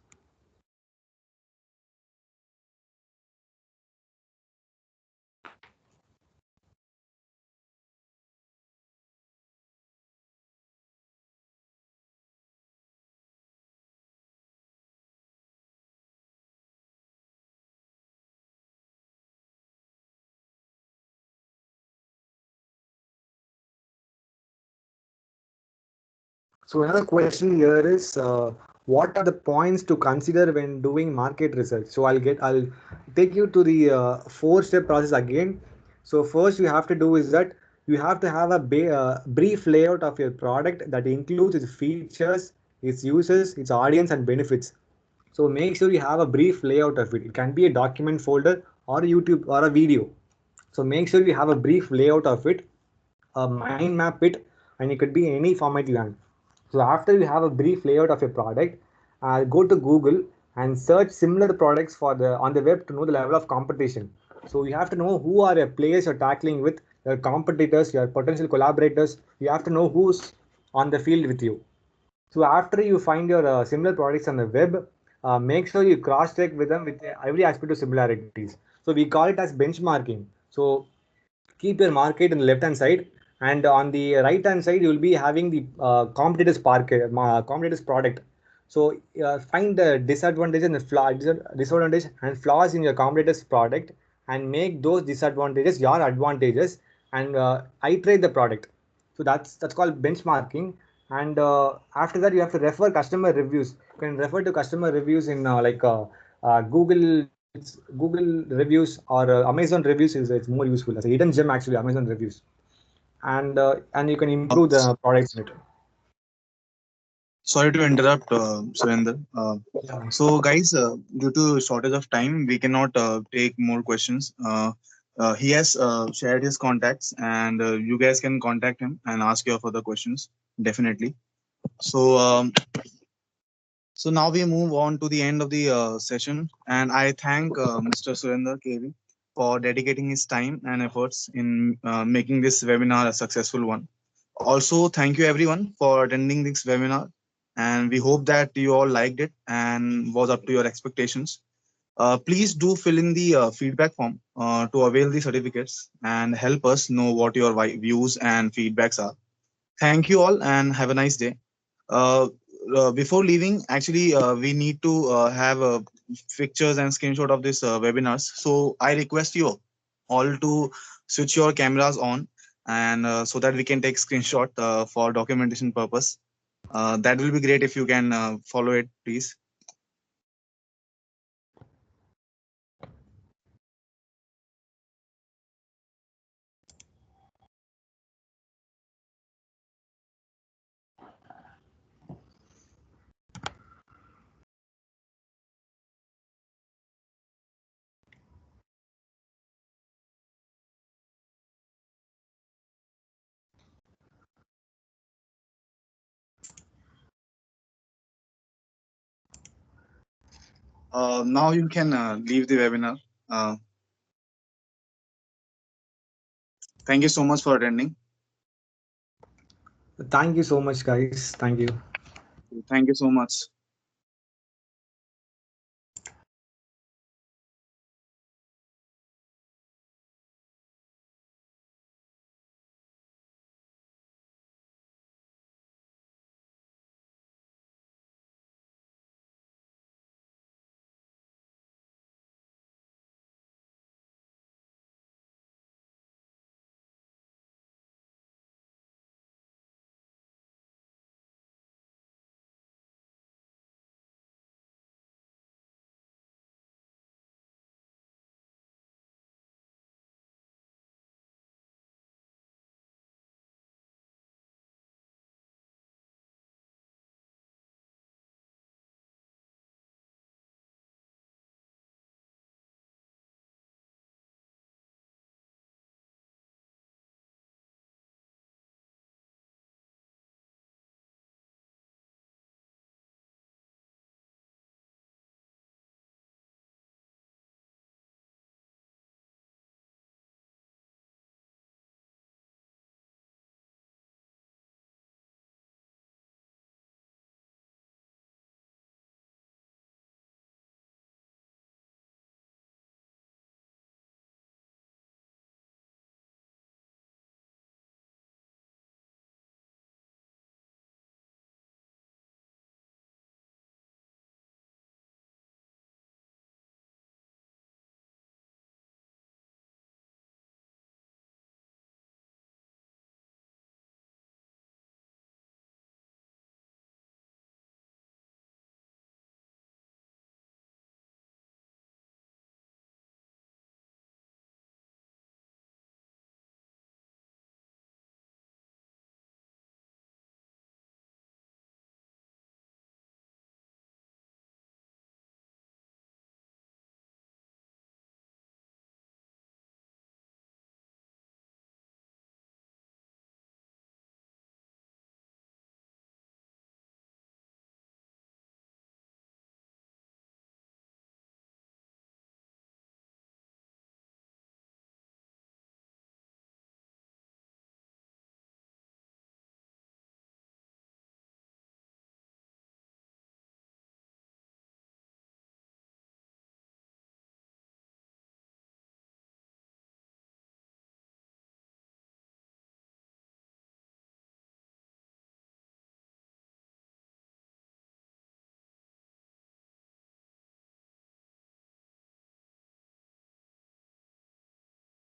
So another question here is, what are the points to consider when doing market research? So I'll take you to the 4-step process again. So first you have to do is that you have to have a brief layout of your product that includes its features, its uses, its audience, and benefits. So make sure you have a brief layout of it. It can be a document folder or a YouTube or a video. So make sure you have a brief layout of it, mind map it, and it could be any format you want. So after you have a brief layout of your product, go to Google and search similar products for the on the web to know the level of competition. So you have to know who are your players you're tackling with, your competitors, your potential collaborators. You have to know who's on the field with you. So after you find your similar products on the web, make sure you cross check with them with every aspect of similarities. So we call it as benchmarking. So keep your market on the left hand side, and on the right hand side you will be having the competitors product. So find the disadvantage and the disadvantage and flaws in your competitors product, and make those disadvantages your advantages, and iterate the product. So that's called benchmarking. And after that you have to refer customer reviews. You can refer to customer reviews in Google reviews or Amazon reviews. Is It's more useful as a hidden gem actually, Amazon reviews. And you can improve the product in it. Sorry to interrupt, Surender. Yeah. So, guys, due to shortage of time, we cannot take more questions. He has shared his contacts, and you guys can contact him and ask your further questions. Definitely. So, so now we move on to the end of the session, and I thank Mr. Surender KV for dedicating his time and efforts in making this webinar a successful one. Also, thank you everyone for attending this webinar, and we hope that you all liked it and was up to your expectations. Please do fill in the feedback form to avail the certificates and help us know what your views and feedbacks are. Thank you all and have a nice day. Uh, Before leaving, actually, we need to have pictures and screenshot of this webinars. So I request you all to switch your cameras on, and so that we can take screenshot for documentation purpose. That will be great if you can follow it, please. Now you can leave the webinar. Uh, Thank you so much for attending. Thank you so much, guys. Thank you. Thank you so much.